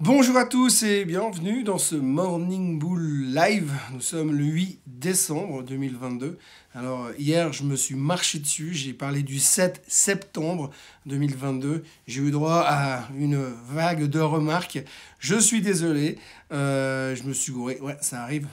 Bonjour à tous et bienvenue dans ce Morning Bull Live. Nous sommes le 8 décembre 2022. Alors hier je me suis marché dessus, j'ai parlé du 7 septembre 2022. J'ai eu droit à une vague de remarques. Je suis désolé, je me suis gouré. Ouais, ça arrive.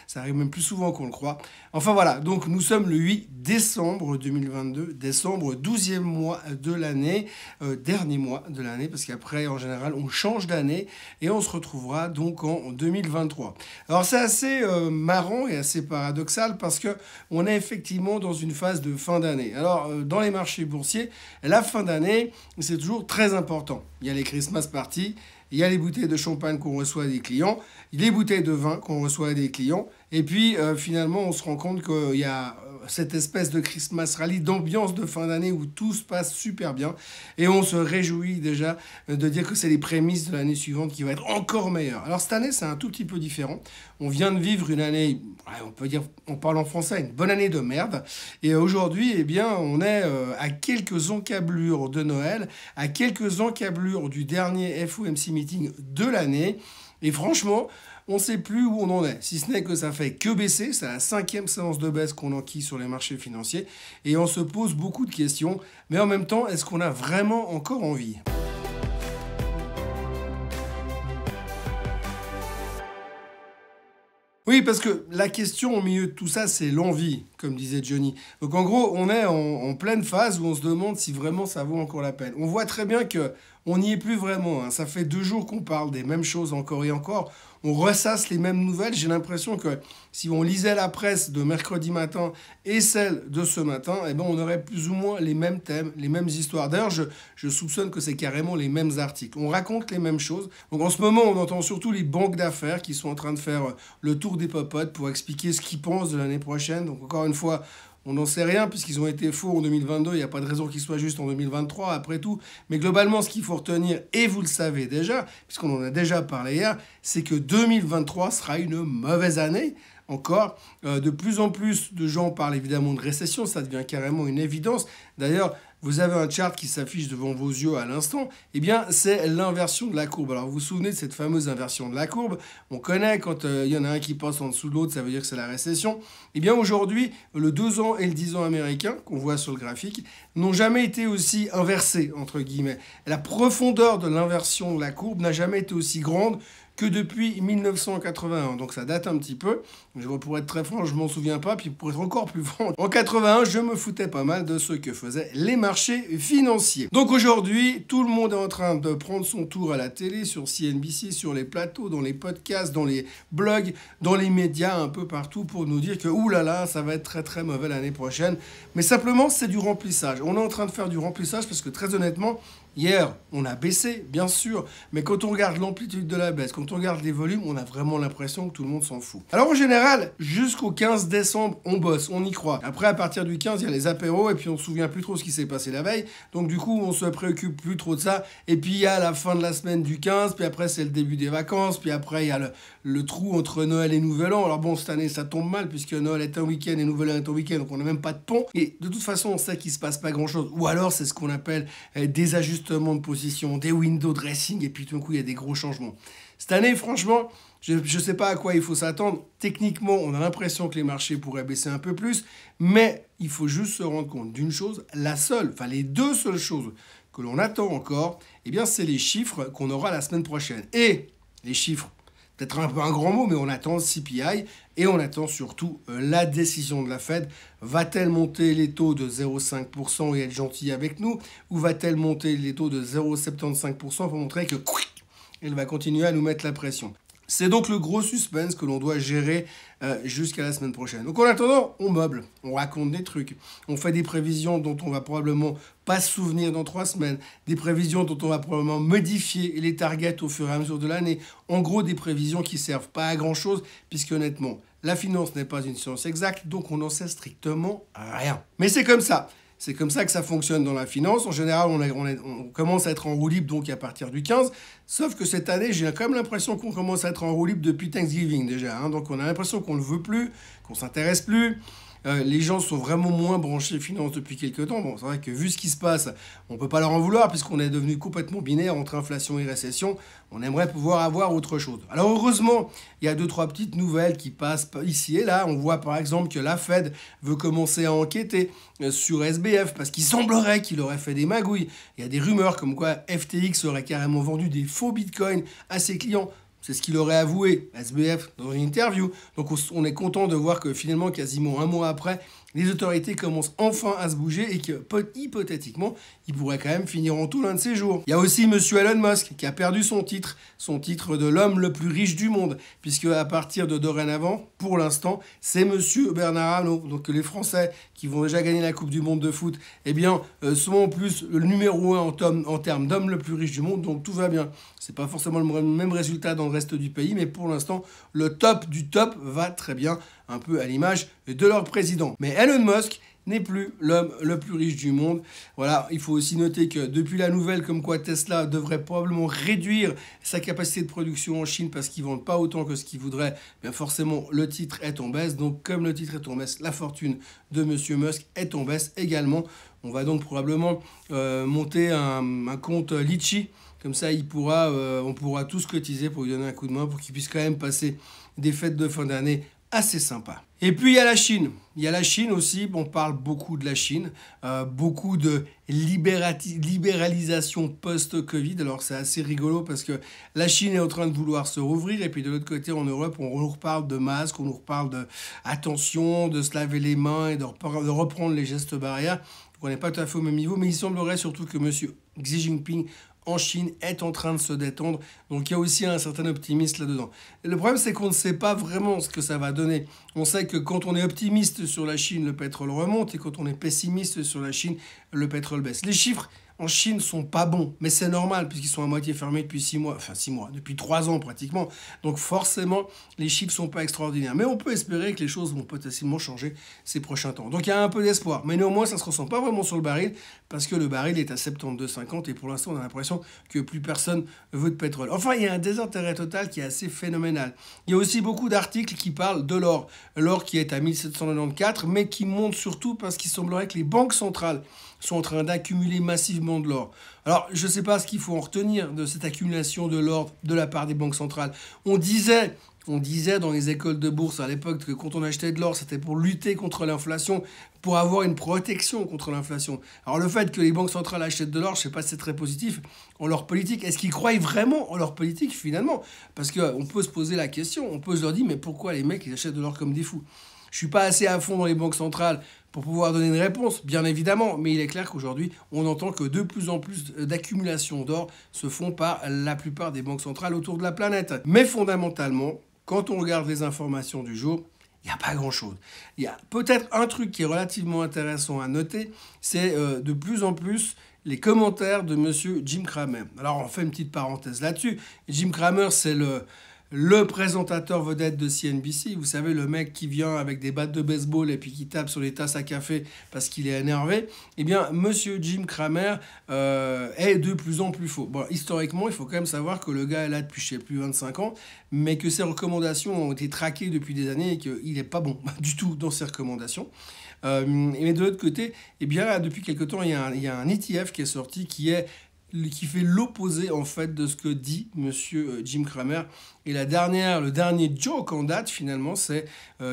Ça arrive même plus souvent qu'on le croit. Enfin voilà, donc nous sommes le 8 décembre 2022. Décembre, 12e mois de l'année, dernier mois de l'année, parce qu'après en général on change d'année. Et on se retrouvera donc en 2023. Alors c'est assez marrant et assez paradoxal parce que on est effectivement dans une phase de fin d'année. Alors dans les marchés boursiers, la fin d'année, c'est toujours très important. Il y a les Christmas parties, il y a les bouteilles de champagne qu'on reçoit des clients, les bouteilles de vin qu'on reçoit des clients, et puis finalement on se rend compte qu'il y a cette espèce de Christmas rally, d'ambiance de fin d'année où tout se passe super bien, et on se réjouit déjà de dire que c'est les prémices de l'année suivante qui va être encore meilleure. Alors cette année c'est un tout petit peu différent, on vient de vivre une année, on peut dire, on parle en français, une bonne année de merde, et aujourd'hui eh bien on est à quelques encablures de Noël, à quelques encablures du dernier FOMC meeting de l'année, et franchement, on ne sait plus où on en est, si ce n'est que ça fait que baisser, c'est la 5e séance de baisse qu'on enquille sur les marchés financiers, et on se pose beaucoup de questions, mais en même temps, est-ce qu'on a vraiment encore envie ? Oui, parce que la question au milieu de tout ça, c'est l'envie, comme disait Johnny. Donc en gros, on est en pleine phase où on se demande si vraiment ça vaut encore la peine. On voit très bien que on n'y est plus vraiment, hein. Ça fait 2 jours qu'on parle des mêmes choses encore et encore. On ressasse les mêmes nouvelles. J'ai l'impression que si on lisait la presse de mercredi matin et celle de ce matin, eh ben on aurait plus ou moins les mêmes thèmes, les mêmes histoires. D'ailleurs, je soupçonne que c'est carrément les mêmes articles. On raconte les mêmes choses. Donc en ce moment, on entend surtout les banques d'affaires qui sont en train de faire le tour des popotes pour expliquer ce qu'ils pensent de l'année prochaine. Donc encore une fois, on n'en sait rien puisqu'ils ont été faux en 2022, il n'y a pas de raison qu'ils soient justes en 2023 après tout. Mais globalement, ce qu'il faut retenir, et vous le savez déjà, puisqu'on en a déjà parlé hier, c'est que 2023 sera une mauvaise année. Encore, de plus en plus de gens parlent évidemment de récession, ça devient carrément une évidence. D'ailleurs, vous avez un chart qui s'affiche devant vos yeux à l'instant, eh bien, c'est l'inversion de la courbe. Alors, vous vous souvenez de cette fameuse inversion de la courbe? On connaît quand il y en a un qui passe en dessous de l'autre, ça veut dire que c'est la récession. Eh bien, aujourd'hui, le 2 ans et le 10 ans américain, qu'on voit sur le graphique, n'ont jamais été aussi inversés, entre guillemets. La profondeur de l'inversion de la courbe n'a jamais été aussi grande que depuis 1981. Donc ça date un petit peu. Pour être très franc, je m'en souviens pas. Puis pour être encore plus franc, en 81, je me foutais pas mal de ce que faisaient les marchés financiers. Donc aujourd'hui, tout le monde est en train de prendre son tour à la télé, sur CNBC, sur les plateaux, dans les podcasts, dans les blogs, dans les médias, un peu partout pour nous dire que oulala, ça va être très très mauvais l'année prochaine. Mais simplement, c'est du remplissage. On est en train de faire du remplissage parce que très honnêtement, hier, on a baissé, bien sûr, mais quand on regarde l'amplitude de la baisse, quand on regarde les volumes, on a vraiment l'impression que tout le monde s'en fout. Alors en général, jusqu'au 15 décembre, on bosse, on y croit. Après, à partir du 15, il y a les apéros, et puis on se souvient plus trop ce qui s'est passé la veille, donc du coup, on se préoccupe plus trop de ça, et puis il y a la fin de la semaine du 15, puis après, c'est le début des vacances, puis après, il y a le trou entre Noël et Nouvel An. Alors bon, cette année, ça tombe mal, puisque Noël est un week-end et Nouvel An est un week-end, donc on n'a même pas de pont, et de toute façon, on sait qu'il se passe pas grand-chose, ou alors c'est ce qu'on appelle des ajustements de position, des window dressing, et puis tout d'un coup, il y a des gros changements. Cette année, franchement, je ne sais pas à quoi il faut s'attendre. Techniquement, on a l'impression que les marchés pourraient baisser un peu plus, mais il faut juste se rendre compte d'une chose, les 2 seules choses que l'on attend encore, eh bien, c'est les chiffres qu'on aura la semaine prochaine. Et les chiffres, peut-être un peu un grand mot, mais on attend le CPI et on attend surtout la décision de la Fed. Va-t-elle monter les taux de 0,5% et être gentille avec nous, ou va-t-elle monter les taux de 0,75% pour montrer que elle va continuer à nous mettre la pression? C'est donc le gros suspense que l'on doit gérer jusqu'à la semaine prochaine. Donc en attendant, on meuble, on raconte des trucs, on fait des prévisions dont on va probablement pas se souvenir dans 3 semaines, des prévisions dont on va probablement modifier les targets au fur et à mesure de l'année. En gros, des prévisions qui servent pas à grand chose, puisque honnêtement, la finance n'est pas une science exacte, donc on n'en sait strictement rien. Mais c'est comme ça. C'est comme ça que ça fonctionne dans la finance. En général, on commence à être en roue libre donc à partir du 15. Sauf que cette année, j'ai quand même l'impression qu'on commence à être en roue libre depuis Thanksgiving déjà. Donc on a l'impression qu'on ne le veut plus, qu'on ne s'intéresse plus. Les gens sont vraiment moins branchés finance depuis quelques temps. Bon, c'est vrai que vu ce qui se passe, on ne peut pas leur en vouloir puisqu'on est devenu complètement binaire entre inflation et récession. On aimerait pouvoir avoir autre chose. Alors heureusement, il y a 2-3 petites nouvelles qui passent ici et là. On voit par exemple que la Fed veut commencer à enquêter sur SBF parce qu'il semblerait qu'il aurait fait des magouilles. Il y a des rumeurs comme quoi FTX aurait carrément vendu des faux bitcoins à ses clients. C'est ce qu'il aurait avoué, SBF, dans une interview. Donc on est content de voir que finalement, quasiment un mois après, les autorités commencent enfin à se bouger et que, hypothétiquement, il pourrait quand même finir en tout l'un de ces jours. Il y a aussi monsieur Elon Musk qui a perdu son titre de l'homme le plus riche du monde, puisque à partir de dorénavant, pour l'instant, c'est monsieur Bernard Arnault. Donc les Français qui vont déjà gagner la Coupe du Monde de foot, eh bien, sont en plus le numéro 1 en termes d'homme le plus riche du monde, donc tout va bien. C'est pas forcément le même résultat dans le reste du pays, mais pour l'instant, le top du top va très bien, un peu à l'image de leur président. Mais Elon Musk n'est plus l'homme le plus riche du monde. Voilà, il faut aussi noter que depuis la nouvelle comme quoi Tesla devrait probablement réduire sa capacité de production en Chine parce qu'ils ne vendent pas autant que ce qu'ils voudraient, bien forcément le titre est en baisse. Donc comme le titre est en baisse, la fortune de monsieur Musk est en baisse également. On va donc probablement monter un compte Litchi. Comme ça, on pourra tous cotiser pour lui donner un coup de main pour qu'il puisse quand même passer des fêtes de fin d'année assez sympa. Et puis il y a la Chine. Il y a la Chine aussi, on parle beaucoup de la Chine, beaucoup de libéralisation post-Covid. Alors c'est assez rigolo parce que la Chine est en train de vouloir se rouvrir et puis de l'autre côté en Europe, on nous reparle de masques, on nous reparle de attention, de se laver les mains et de reprendre les gestes barrières. Donc on n'est pas tout à fait au même niveau, mais il semblerait surtout que monsieur Xi Jinping en Chine est en train de se détendre. Donc il y a aussi un certain optimisme là-dedans. Et le problème, c'est qu'on ne sait pas vraiment ce que ça va donner. On sait que quand on est optimiste sur la Chine, le pétrole remonte, et quand on est pessimiste sur la Chine, le pétrole baisse. Les chiffres en Chine sont pas bons, mais c'est normal puisqu'ils sont à moitié fermés depuis 6 mois, enfin 6 mois, depuis 3 ans pratiquement. Donc forcément, les chiffres sont pas extraordinaires. Mais on peut espérer que les choses vont potentiellement changer ces prochains temps. Donc il y a un peu d'espoir. Mais néanmoins, ça ne se ressent pas vraiment sur le baril parce que le baril est à 72,50 et pour l'instant, on a l'impression que plus personne veut de pétrole. Enfin, il y a un désintérêt total qui est assez phénoménal. Il y a aussi beaucoup d'articles qui parlent de l'or. L'or qui est à 1794, mais qui monte surtout parce qu'il semblerait que les banques centrales sont en train d'accumuler massivement de l'or. Alors, je ne sais pas ce qu'il faut en retenir de cette accumulation de l'or de la part des banques centrales. On disait dans les écoles de bourse à l'époque que quand on achetait de l'or, c'était pour lutter contre l'inflation, pour avoir une protection contre l'inflation. Alors le fait que les banques centrales achètent de l'or, je ne sais pas si c'est très positif en leur politique. Est-ce qu'ils croient vraiment en leur politique finalement? Parce qu'on peut se poser la question, on peut se leur dire, mais pourquoi les mecs ils achètent de l'or comme des fous? Je ne suis pas assez à fond dans les banques centrales pour pouvoir donner une réponse, bien évidemment, mais il est clair qu'aujourd'hui, on entend que de plus en plus d'accumulations d'or se font par la plupart des banques centrales autour de la planète. Mais fondamentalement, quand on regarde les informations du jour, il n'y a pas grand-chose. Il y a peut-être un truc qui est relativement intéressant à noter, c'est de plus en plus les commentaires de monsieur Jim Cramer. Alors, on fait une petite parenthèse là-dessus. Jim Cramer, c'est le présentateur vedette de CNBC, vous savez, le mec qui vient avec des battes de baseball et puis qui tape sur les tasses à café parce qu'il est énervé, eh bien, monsieur Jim Cramer est de plus en plus faux. Bon, historiquement, il faut quand même savoir que le gars est là depuis, je sais plus, 25 ans, mais que ses recommandations ont été traquées depuis des années et qu'il n'est pas bon du tout dans ses recommandations. Mais de l'autre côté, eh bien, là, depuis quelque temps, il y a un ETF qui est sorti qui fait l'opposé en fait de ce que dit monsieur Jim Cramer. Et le dernier joke en date finalement, c'est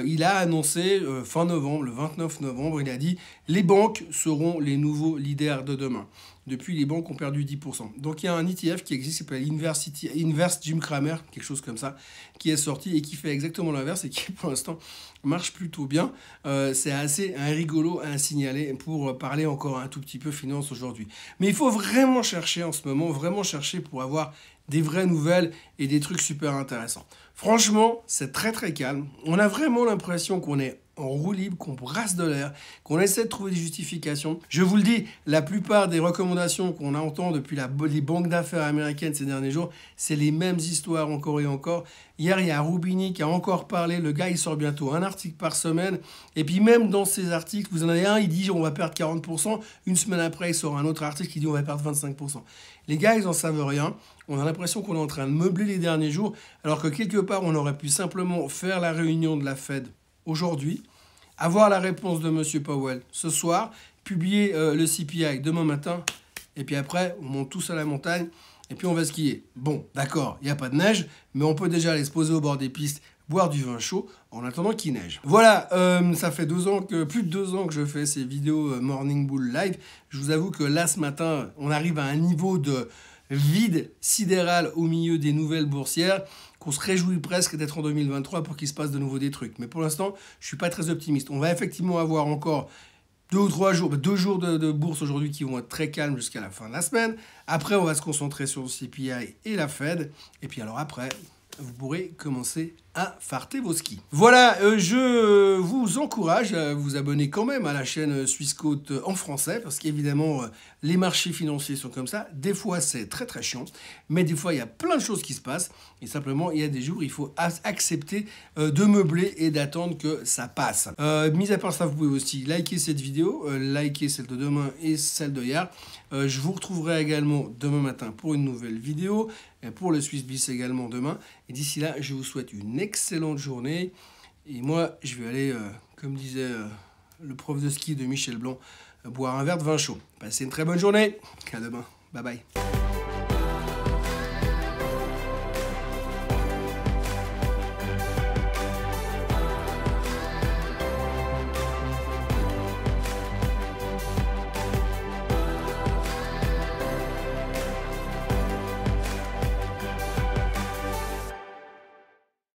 il a annoncé fin novembre, le 29 novembre, il a dit les banques seront les nouveaux leaders de demain. Depuis, les banques ont perdu 10%. Donc il y a un ETF qui existe, qui s'appelle Inverse Jim Cramer, quelque chose comme ça, qui est sorti et qui fait exactement l'inverse et qui pour l'instant marche plutôt bien. C'est assez rigolo à signaler pour parler encore un tout petit peu finance aujourd'hui. Mais il faut vraiment chercher en ce moment, vraiment chercher pour avoir des vraies nouvelles et des trucs super intéressants. Franchement, c'est très très calme. On a vraiment l'impression qu'on est en roue libre, qu'on brasse de l'air, qu'on essaie de trouver des justifications. Je vous le dis, la plupart des recommandations qu'on entend depuis les banques d'affaires américaines ces derniers jours, c'est les mêmes histoires encore et encore. Hier, il y a Roubini qui a encore parlé. Le gars, il sort bientôt un article par semaine. Et puis même dans ces articles, vous en avez un, il dit on va perdre 40%. Une semaine après, il sort un autre article qui dit on va perdre 25%. Les gars, ils n'en savent rien. On a l'impression qu'on est en train de meubler les derniers jours, alors que quelque part, on aurait pu simplement faire la réunion de la Fed aujourd'hui, avoir la réponse de Monsieur Powell ce soir, publier le CPI demain matin, et puis après, on monte tous à la montagne, et puis on va skier. Bon, d'accord, il n'y a pas de neige, mais on peut déjà aller se poser au bord des pistes, boire du vin chaud, en attendant qu'il neige. Voilà, ça fait plus de 2 ans que je fais ces vidéos Morning Bull Live. Je vous avoue que là, ce matin, on arrive à un niveau de vide sidéral au milieu des nouvelles boursières, qu'on se réjouit presque d'être en 2023 pour qu'il se passe de nouveau des trucs. Mais pour l'instant, je ne suis pas très optimiste. On va effectivement avoir encore 2 ou 3 jours, 2 jours de bourse aujourd'hui qui vont être très calmes jusqu'à la fin de la semaine. Après, on va se concentrer sur le CPI et la Fed. Et puis alors après, vous pourrez commencer à farter vos skis. Voilà, je vous encourage à vous abonner quand même à la chaîne Swissquote en français, parce qu'évidemment, les marchés financiers sont comme ça. Des fois, c'est très très chiant, mais des fois, il y a plein de choses qui se passent, et simplement, il y a des jours où il faut accepter de meubler et d'attendre que ça passe. Mis à part ça, vous pouvez aussi liker cette vidéo, liker celle de demain et celle de hier. Je vous retrouverai également demain matin pour une nouvelle vidéo, et pour le SwissBiz également demain. Et d'ici là, je vous souhaite une excellente journée. Et moi, je vais aller, comme disait le prof de ski de Michel Blanc, boire un verre de vin chaud. Passez une très bonne journée. À demain. Bye bye.